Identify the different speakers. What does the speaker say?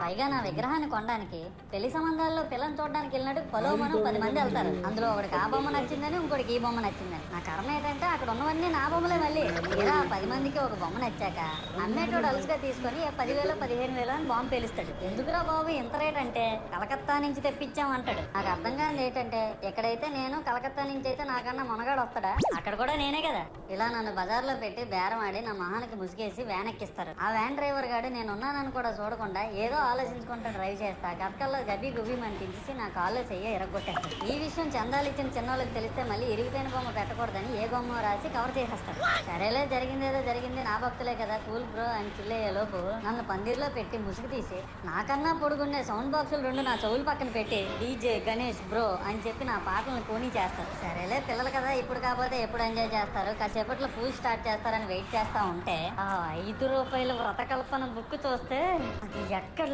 Speaker 1: పైగా నా విగ్రహాన్ని కొనడానికి పెళ్లి సంబంధాల్లో పిల్లని చూడడానికి వెళ్ళినట్టు పొలవమను 10 మంది వెళ్తారు. అందులో ఒకటికి ఆ బొమ్మ నచ్చిందని, ఇంకోటికి ఈ బొమ్మ నచ్చిందని. నా కర్మ ఏంటంటే అక్కడ ఉన్నవన్నీ నా బొమ్మలే. మళ్ళీ ఇలా 10 మందికి ఒక బొమ్మ నచ్చాక అమ్మేటోడు అలుసుగా తీసుకొని 10,000 15,000 అని బాంబు పేలుస్తాడు. ఎందుకురా బాబు ఇంత రేట్ అంటే కలకత్తా నుంచి తెప్పించాం అంటాడు. నాకు అర్థం కానిది ఏంటంటే ఎక్కడైతే నేను కలకత్తా నుంచి అయితే నాకన్నా మొనగాడు వస్తాడా, అక్కడ కూడా నేనే కదా. ఇలా నన్ను బజార్లో పెట్టి బేరం ఆడి నా మొహానికి ముసుగేసి వ్యాన్ ఎక్కిస్తారు. ఆ వ్యాన్ డ్రైవర్ గాడు నేను ఉన్నానని కూడా చూడకుండా ఏదో ఆలోచించుకుంటూ డ్రైవ్ చేస్తా గతకల్లో గబి గుబి అని తీసి నా కాళ్ళు చెయ్యి ఇరగొట్టేస్తాడు. ఈ విషయం చందాలు ఇచ్చిన చిన్నోళ్ళకి తెలిస్తే మళ్ళీ ఇరిగిపోయిన బొమ్మ పెట్టకూడదని ఏ బొమ్మ రాసి కవర్ చేసేస్తాడు. సరేలే జరిగిందేదో జరిగింది, నా భక్తులే కదా కూల్ బ్రో అని చిల్లయ్యే లోపు నన్ను పందిర్లో పెట్టి ముసుగు తీసి నాకన్నా పొడుగుండే సౌండ్ బాక్సులు 2 నా చెవులు పక్కన పెట్టి డీజే గణేష్ బ్రో అని చెప్పి నా పాటలను కోనీ చేస్తారు. సరేలే పిల్లలు కదా ఇప్పుడు కాకపోతే ఎప్పుడు ఎంజాయ్ చేస్తారు, కాసేపట్లో పూజ స్టార్ట్ చేస్తారని వెయిట్ చేస్తా ఉంటే ఆ 5 రూపాయల వ్రతకల్పన బుక్ చూస్తే ఎక్కడ